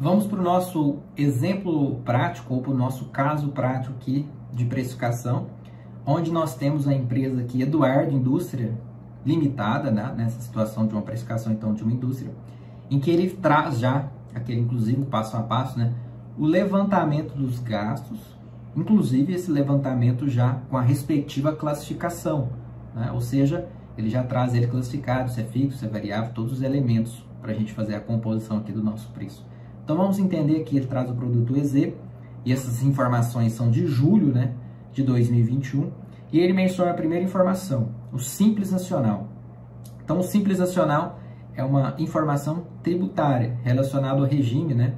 Vamos para o nosso exemplo prático, ou para o nosso caso prático aqui de precificação, onde nós temos a empresa aqui, Eduardo Indústria Limitada, né, nessa situação de uma precificação então de uma indústria, em que ele traz já, aquele inclusive passo a passo, né, o levantamento dos gastos, inclusive esse levantamento já com a respectiva classificação, né, ou seja, ele já traz ele classificado, se é fixo, se é variável, todos os elementos para a gente fazer a composição aqui do nosso preço. Então vamos entender que ele traz o produto EZ, e essas informações são de julho, né, de 2021, e ele menciona a primeira informação, o Simples Nacional. Então o Simples Nacional é uma informação tributária relacionada ao regime, né,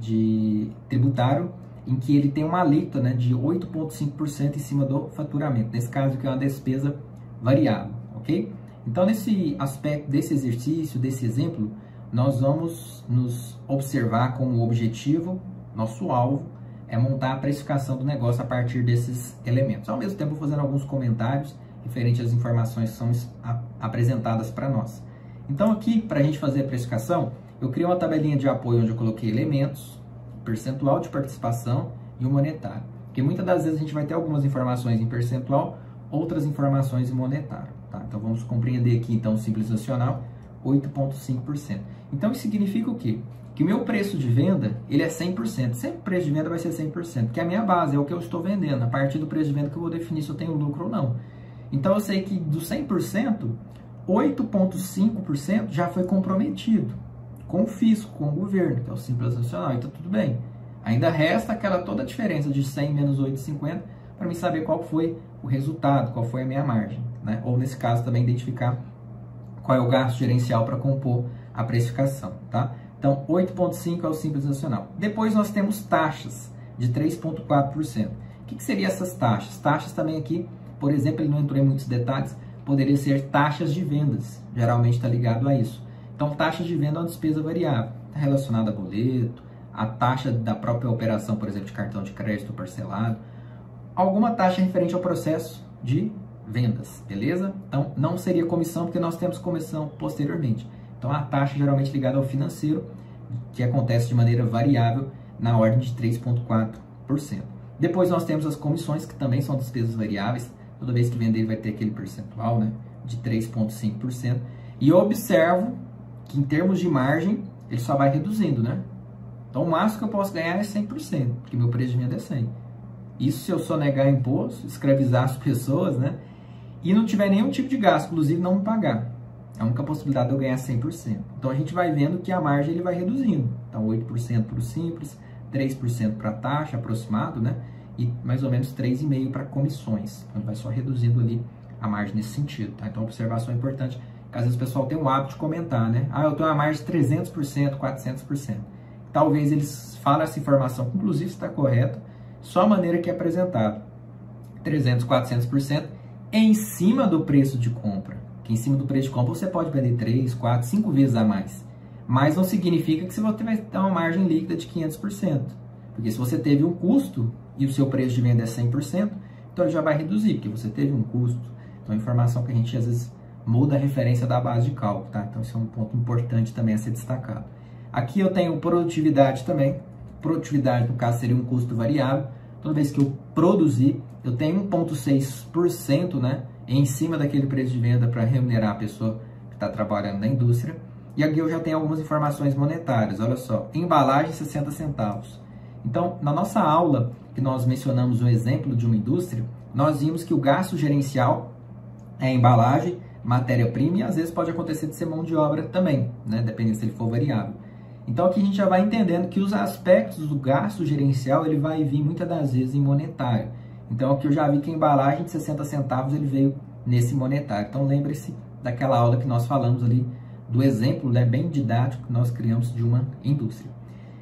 de tributário, em que ele tem uma alíquota, né, de 8,5% em cima do faturamento, nesse caso que é uma despesa variável, ok? Então nesse aspecto desse exercício, desse exemplo, nós vamos nos observar como objetivo, nosso alvo, é montar a precificação do negócio a partir desses elementos. Ao mesmo tempo, fazendo alguns comentários referentes às informações que são apresentadas para nós. Então aqui, para a gente fazer a precificação, eu criei uma tabelinha de apoio onde eu coloquei elementos, percentual de participação e o monetário. Porque muitas das vezes a gente vai ter algumas informações em percentual, outras informações em monetário. Tá? Então vamos compreender aqui então o Simples Nacional, 8,5%. Então isso significa o quê? Que o meu preço de venda, ele é 100%. Sempre o preço de venda vai ser 100%, porque a minha base é o que eu estou vendendo. A partir do preço de venda que eu vou definir se eu tenho lucro ou não. Então eu sei que do 100%, 8,5% já foi comprometido com o fisco, com o governo, que é o Simples Nacional. Então tudo bem. Ainda resta aquela toda a diferença de 100 menos 8,50 para mim saber qual foi o resultado, qual foi a minha margem, né? Ou nesse caso também identificar qual é o gasto gerencial para compor a precificação, tá? Então, 8,5% é o Simples Nacional. Depois nós temos taxas de 3,4%. O que seriam essas taxas? Taxas também aqui, por exemplo, ele não entrou em muitos detalhes, poderia ser taxas de vendas. Geralmente está ligado a isso. Então, taxas de venda é uma despesa variável, está relacionada a boleto, a taxa da própria operação, por exemplo, de cartão de crédito parcelado, alguma taxa referente ao processo de vendas, beleza? Então, não seria comissão, porque nós temos comissão posteriormente. Então, a taxa geralmente ligada ao financeiro, que acontece de maneira variável, na ordem de 3,4%. Depois nós temos as comissões, que também são despesas variáveis. Toda vez que vender, ele vai ter aquele percentual, né, de 3,5%. E eu observo que, em termos de margem, ele só vai reduzindo, né? Então, o máximo que eu posso ganhar é 100%, porque meu preço de venda é 100%. Isso se eu só negar imposto, escravizar as pessoas, né? E não tiver nenhum tipo de gasto, inclusive não me pagar. É a única possibilidade de eu ganhar 100%. Então, a gente vai vendo que a margem ele vai reduzindo. Então, 8% para o Simples, 3% para a taxa aproximado, né? E mais ou menos 3,5% para comissões. Então, ele vai só reduzindo ali a margem nesse sentido, tá? Então, a observação é importante, que às vezes o pessoal tem o hábito de comentar, né? Ah, eu tenho uma margem de 300%, 400%. Talvez eles falem essa informação, que inclusive está correta, só a maneira que é apresentado. 300%, 400% em cima do preço de compra. Que em cima do preço de compra você pode vender 3, 4, 5 vezes a mais. Mas não significa que você vai ter uma margem líquida de 500%. Porque se você teve um custo e o seu preço de venda é 100%, então ele já vai reduzir, porque você teve um custo. Então, a informação que a gente às vezes muda a referência da base de cálculo, tá? Então, esse é um ponto importante também a ser destacado. Aqui eu tenho produtividade também. Produtividade, no caso, seria um custo variável. Toda vez que eu produzir, eu tenho 1,6%, né, em cima daquele preço de venda para remunerar a pessoa que está trabalhando na indústria. E aqui eu já tenho algumas informações monetárias. Olha só, embalagem 60 centavos. Então, na nossa aula, que nós mencionamos um exemplo de uma indústria, nós vimos que o gasto gerencial é embalagem, matéria-prima, e às vezes pode acontecer de ser mão de obra também, né, dependendo se ele for variável. Então, aqui a gente já vai entendendo que os aspectos do gasto gerencial, ele vai vir muitas das vezes em monetário. Então, aqui eu já vi que a embalagem de 60 centavos, ele veio nesse monetário. Então, lembre-se daquela aula que nós falamos ali, do exemplo, né, bem didático que nós criamos de uma indústria.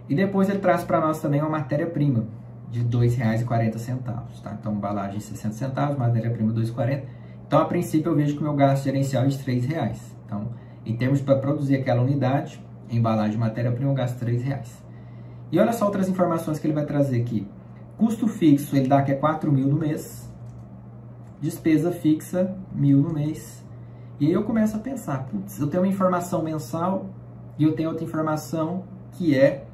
E depois ele traz para nós também uma matéria-prima de R$ 2,40, tá? Então, embalagem 60 centavos, matéria-prima 2,40. Então, a princípio, eu vejo que o meu gasto gerencial é de R$ 3,00. Então, em termos para produzir aquela unidade, embalagem de matéria-prima, eu gasto R$ 3,00. E olha só outras informações que ele vai trazer aqui. Custo fixo, ele dá que é 4.000 no mês. Despesa fixa, 1.000 no mês. E aí eu começo a pensar, putz, eu tenho uma informação mensal e eu tenho outra informação que é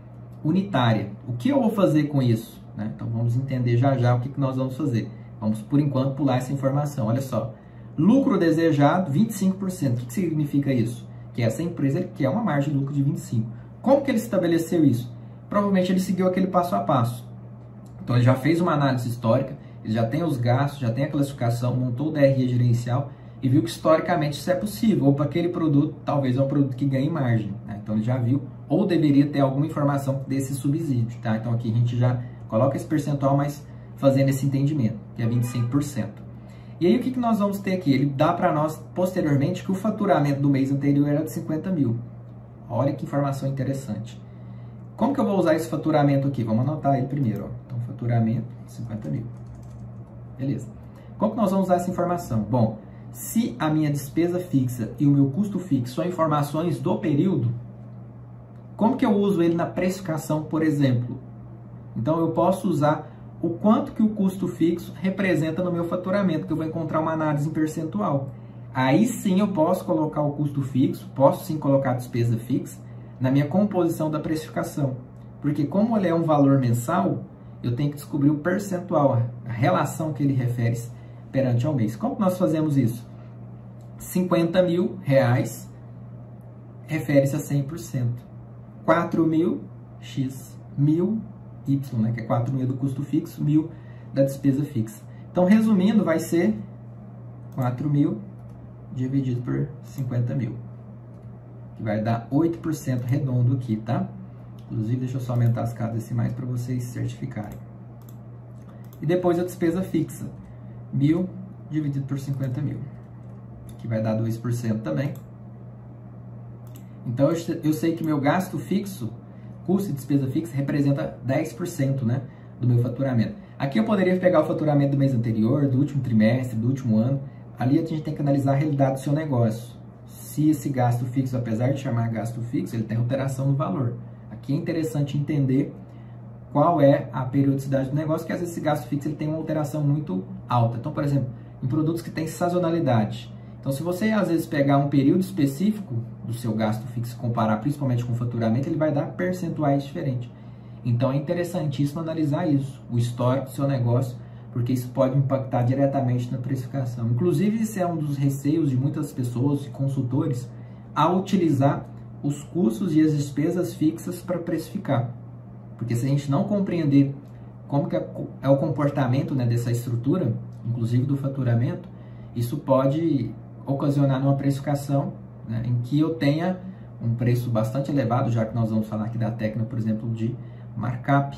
unitária. O que eu vou fazer com isso? Né? Então vamos entender já o que nós vamos fazer. Vamos, por enquanto, pular essa informação. Olha só. Lucro desejado, 25%. O que significa isso? Que essa empresa quer uma margem de lucro de 25%. Como que ele estabeleceu isso? Provavelmente ele seguiu aquele passo a passo. Então ele já fez uma análise histórica, ele já tem os gastos, já tem a classificação, montou o DRE gerencial e viu que historicamente isso é possível. Ou para aquele produto, talvez é um produto que ganhe margem. Né? Então ele já viu, ou deveria ter alguma informação desse subsídio. Tá? Então aqui a gente já coloca esse percentual, mas fazendo esse entendimento, que é 25%. E aí o que nós vamos ter aqui? Ele dá para nós posteriormente que o faturamento do mês anterior era de 50 mil. Olha que informação interessante. Como que eu vou usar esse faturamento aqui? Vamos anotar ele primeiro. Ó. Então, faturamento, 50 mil. Beleza. Como que nós vamos usar essa informação? Bom, se a minha despesa fixa e o meu custo fixo são informações do período, como que eu uso ele na precificação, por exemplo? Então, eu posso usar o quanto que o custo fixo representa no meu faturamento, que eu vou encontrar uma análise em percentual. Aí sim eu posso colocar o custo fixo, posso sim colocar a despesa fixa na minha composição da precificação. Porque como ele é um valor mensal, eu tenho que descobrir o percentual, a relação que ele refere perante ao mês. Como que nós fazemos isso? 50 mil reais refere-se a 100%. 4 mil, x, 1000, y, né, que é 4 mil do custo fixo, 1000 da despesa fixa. Então, resumindo, vai ser 4 mil dividido por 50 mil, que vai dar 8% redondo aqui, tá? Inclusive, deixa eu só aumentar as casas decimais para vocês certificarem. E depois a despesa fixa, 1000 dividido por 50 mil, que vai dar 2% também. Então, eu sei que meu gasto fixo, custo e despesa fixa, representa 10%, né, do meu faturamento. Aqui eu poderia pegar o faturamento do mês anterior, do último trimestre, do último ano. Ali a gente tem que analisar a realidade do seu negócio. Se esse gasto fixo, apesar de chamar gasto fixo, ele tem alteração no valor. Aqui é interessante entender qual é a periodicidade do negócio, que às vezes esse gasto fixo ele tem uma alteração muito alta. Então, por exemplo, em produtos que têm sazonalidade. Então, se você às vezes pegar um período específico do seu gasto fixo e comparar principalmente com o faturamento, ele vai dar percentuais diferentes. Então, é interessantíssimo analisar isso, o histórico do seu negócio, porque isso pode impactar diretamente na precificação. Inclusive, esse é um dos receios de muitas pessoas e consultores ao utilizar os custos e as despesas fixas para precificar. Porque se a gente não compreender como que é o comportamento, né, dessa estrutura, inclusive do faturamento, isso pode ocasionar uma precificação, né, em que eu tenha um preço bastante elevado, já que nós vamos falar aqui da técnica, por exemplo, de markup.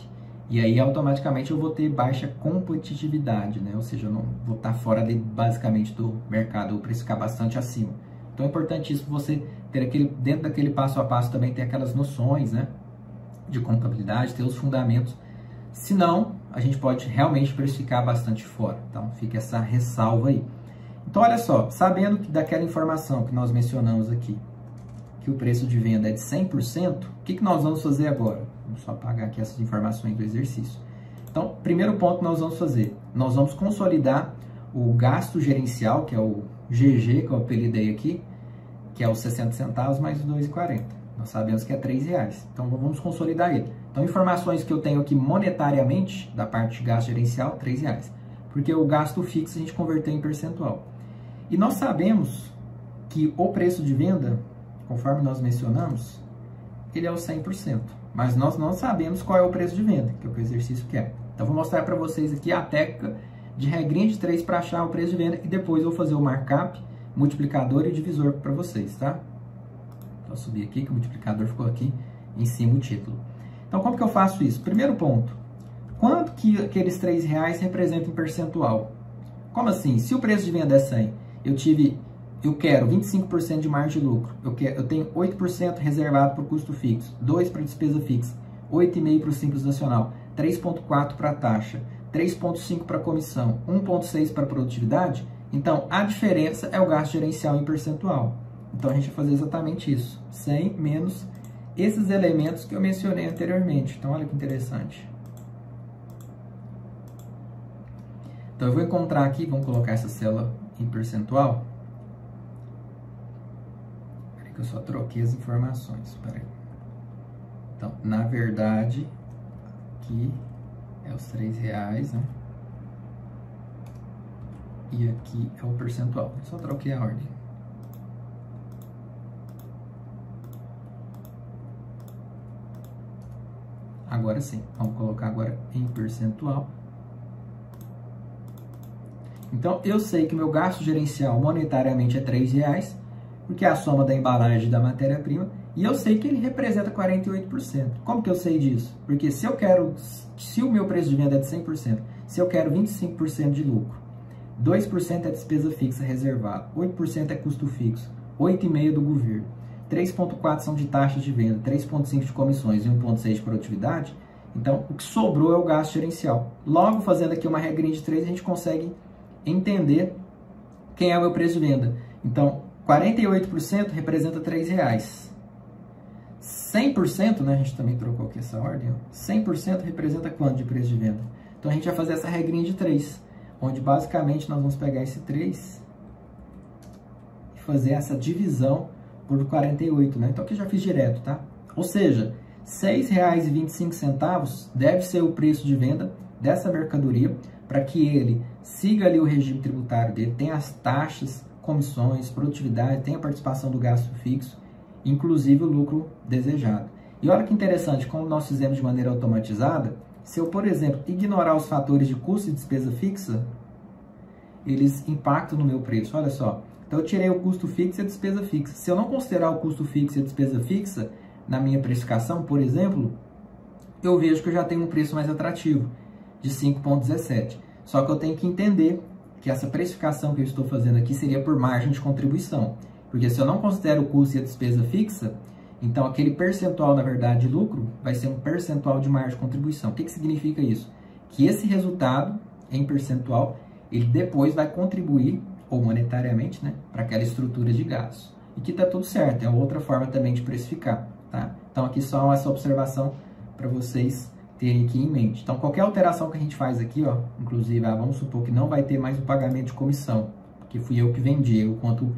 E aí, automaticamente, eu vou ter baixa competitividade, né? Ou seja, eu não vou estar fora basicamente do mercado, ou precificar bastante acima. Então, é importantíssimo você ter dentro daquele passo a passo também ter aquelas noções, né, de contabilidade, ter os fundamentos. Senão, a gente pode realmente precificar bastante fora. Então, fica essa ressalva aí. Então, olha só, sabendo que daquela informação que nós mencionamos aqui, que o preço de venda é de 100%, o que nós vamos fazer agora? Vamos só apagar aqui essas informações do exercício. Então, primeiro ponto que nós vamos fazer, nós vamos consolidar o gasto gerencial, que é o GG, que eu apelidei aqui, que é os 60 centavos mais os 2,40. Nós sabemos que é R$3. Então, vamos consolidar ele. Então, informações que eu tenho aqui monetariamente, da parte de gasto gerencial, R$3. Porque o gasto fixo a gente converteu em percentual. E nós sabemos que o preço de venda, conforme nós mencionamos, ele é o 100%. Mas nós não sabemos qual é o preço de venda, que é o que o exercício quer. Então, vou mostrar para vocês aqui a técnica de regrinha de 3 para achar o preço de venda e depois eu vou fazer o markup, multiplicador e divisor para vocês, tá? Vou subir aqui, que o multiplicador ficou aqui em cima do título. Então, como que eu faço isso? Primeiro ponto, quanto que aqueles R$3 representam em percentual? Como assim? Se o preço de venda é 100, eu quero 25% de margem de lucro, eu tenho 8% reservado para o custo fixo, 2% para despesa fixa, 8,5% para o Simples Nacional, 3,4% para a taxa, 3,5% para a comissão, 1,6% para a produtividade. Então, a diferença é o gasto gerencial em percentual. Então, a gente vai fazer exatamente isso, 100 menos esses elementos que eu mencionei anteriormente. Então, olha que interessante. Então, eu vou encontrar aqui, vamos colocar essa célula em percentual. Eu só troquei as informações, espera aí. Então, na verdade, aqui é os R$3, né? E aqui é o percentual. Eu só troquei a ordem. Agora sim, vamos colocar agora em percentual. Então, eu sei que meu gasto gerencial monetariamente é R$3, porque é a soma da embalagem da matéria-prima, e eu sei que ele representa 48%. Como que eu sei disso? Porque se o meu preço de venda é de 100%, se eu quero 25% de lucro, 2% é despesa fixa reservada, 8% é custo fixo, 8,5% do governo, 3,4% são de taxas de venda, 3,5% de comissões e 1,6% de produtividade, então o que sobrou é o gasto gerencial. Logo, fazendo aqui uma regrinha de 3, a gente consegue entender quem é o meu preço de venda. Então, 48% representa R$3. 100%, né, a gente também trocou aqui essa ordem, 100% representa quanto de preço de venda? Então, a gente vai fazer essa regrinha de 3, onde basicamente nós vamos pegar esse 3 e fazer essa divisão por 48, né? Então, aqui eu já fiz direto, tá? Ou seja, R$6,25 deve ser o preço de venda dessa mercadoria para que ele siga ali o regime tributário dele, tenha as taxas, comissões, produtividade, tenha a participação do gasto fixo, inclusive o lucro desejado. E olha que interessante, como nós fizemos de maneira automatizada, se eu, por exemplo, ignorar os fatores de custo e despesa fixa, eles impactam no meu preço, olha só. Então, eu tirei o custo fixo e a despesa fixa. Se eu não considerar o custo fixo e a despesa fixa na minha precificação, por exemplo, eu vejo que eu já tenho um preço mais atrativo, de 5,17. Só que eu tenho que entender que essa precificação que eu estou fazendo aqui seria por margem de contribuição. Porque se eu não considero o custo e a despesa fixa, então aquele percentual, na verdade, de lucro, vai ser um percentual de margem de contribuição. O que significa isso? Que esse resultado, em percentual, ele depois vai contribuir, ou monetariamente, né, para aquela estrutura de gastos. E que está tudo certo, é outra forma também de precificar, tá? Então, aqui só essa observação para vocês terem aqui em mente. Então, qualquer alteração que a gente faz aqui, ó, inclusive, vamos supor que não vai ter mais o pagamento de comissão, que fui eu que vendi, eu quanto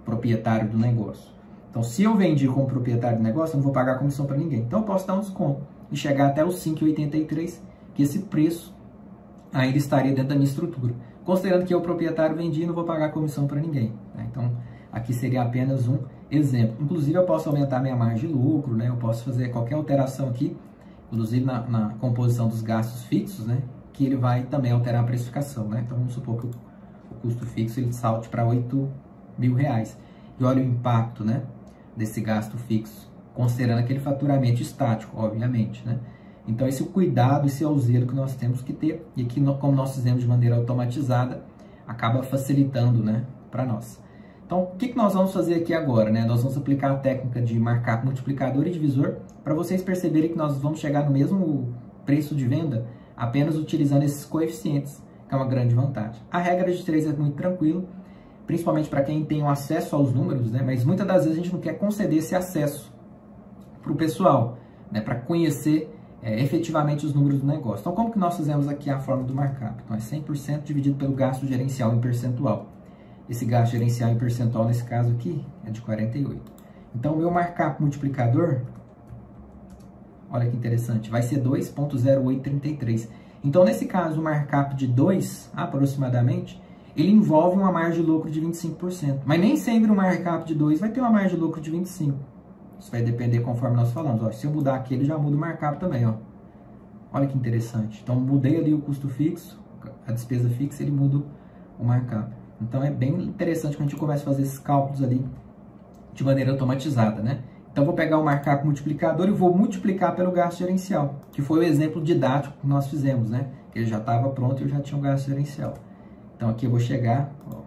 proprietário do negócio. Então, se eu vendi como proprietário do negócio, eu não vou pagar comissão para ninguém. Então, eu posso dar um desconto e chegar até os 5,83, que esse preço ainda estaria dentro da minha estrutura. Considerando que eu, proprietário, vendi, não vou pagar comissão para ninguém, né? Então, aqui seria apenas um exemplo. Inclusive, eu posso aumentar minha margem de lucro, né? Eu posso fazer qualquer alteração aqui, inclusive na composição dos gastos fixos, né? Que ele vai também alterar a precificação, né? Então, vamos supor que o custo fixo ele salte para R$8.000. E olha o impacto, né, desse gasto fixo, considerando aquele faturamento estático, obviamente, né? Então, esse cuidado, esse zelo que nós temos que ter, e que, como nós fizemos de maneira automatizada, acaba facilitando, né, para nós. Então, o que nós vamos fazer aqui agora, né? Nós vamos aplicar a técnica de markup multiplicador e divisor, para vocês perceberem que nós vamos chegar no mesmo preço de venda, apenas utilizando esses coeficientes, que é uma grande vantagem. A regra de 3 é muito tranquila, principalmente para quem tem um acesso aos números, né? Mas muitas das vezes a gente não quer conceder esse acesso para o pessoal, né? Para conhecer efetivamente os números do negócio. Então, como que nós fizemos aqui a forma do markup? Então, é 100% dividido pelo gasto gerencial em percentual. Esse gasto gerencial em percentual, nesse caso aqui, é de 48. Então, o meu markup multiplicador, olha que interessante, vai ser 2,0833. Então, nesse caso, o markup de 2, aproximadamente, ele envolve uma margem de lucro de 25%. Mas nem sempre o markup de 2 vai ter uma margem de lucro de 25%. Isso vai depender conforme nós falamos. Ó, se eu mudar aqui, ele já muda o markup também. Ó. Olha que interessante. Então, mudei ali o custo fixo, a despesa fixa, ele muda o markup. Então, é bem interessante quando a gente começa a fazer esses cálculos ali de maneira automatizada, né? Então, vou pegar o markup multiplicador e vou multiplicar pelo gasto gerencial, que foi o exemplo didático que nós fizemos, né? Que ele já estava pronto e eu já tinha um gasto gerencial. Então, aqui eu vou chegar, ó,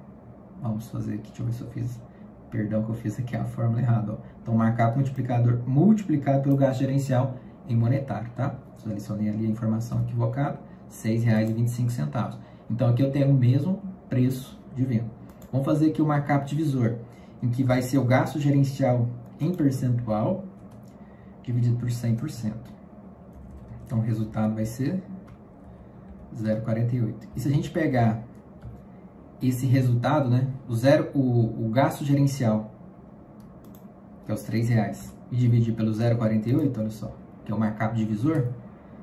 vamos fazer aqui, deixa eu ver se eu fiz, perdão que eu fiz aqui a fórmula errada, ó. Então, markup multiplicador multiplicado pelo gasto gerencial em monetário, tá? Só adicionei ali a informação equivocada, R$ 6,25. Então, aqui eu tenho o mesmo preço de venda. Vamos fazer aqui o markup divisor, em que vai ser o gasto gerencial em percentual dividido por 100%. Então, o resultado vai ser 0,48. E se a gente pegar esse resultado, né, o gasto gerencial, que é os R$ 3, e dividir pelo 0,48, olha só, que é o markup divisor,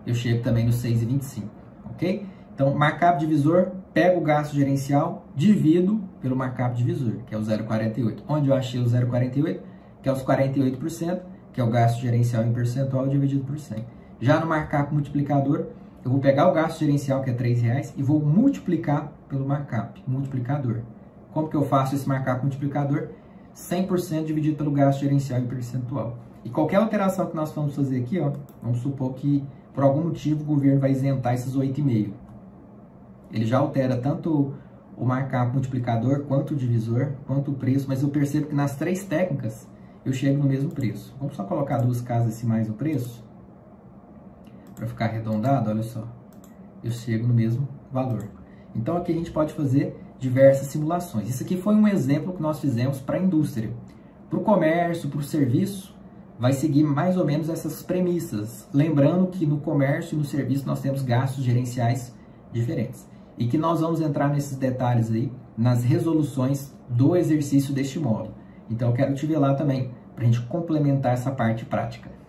eu chego também no 6,25, ok? Então, markup divisor, pego o gasto gerencial, divido pelo markup divisor, que é o 0,48. Onde eu achei o 0,48? Que é os 48%, que é o gasto gerencial em percentual dividido por 100. Já no markup multiplicador, eu vou pegar o gasto gerencial, que é R$3, e vou multiplicar pelo markup multiplicador. Como que eu faço esse markup multiplicador? 100% dividido pelo gasto gerencial em percentual. E qualquer alteração que nós vamos fazer aqui, ó, vamos supor que por algum motivo o governo vai isentar esses 8,5. Ele já altera tanto o markup multiplicador, quanto o divisor, quanto o preço, mas eu percebo que nas três técnicas eu chego no mesmo preço. Vamos só colocar duas casas decimais no preço, para ficar arredondado, olha só. Eu chego no mesmo valor. Então aqui a gente pode fazer diversas simulações. Isso aqui foi um exemplo que nós fizemos para a indústria. Para o comércio, para o serviço, vai seguir mais ou menos essas premissas. Lembrando que no comércio e no serviço nós temos gastos gerenciais diferentes. E que nós vamos entrar nesses detalhes aí, nas resoluções do exercício deste módulo. Então eu quero te ver lá também, para a gente complementar essa parte prática.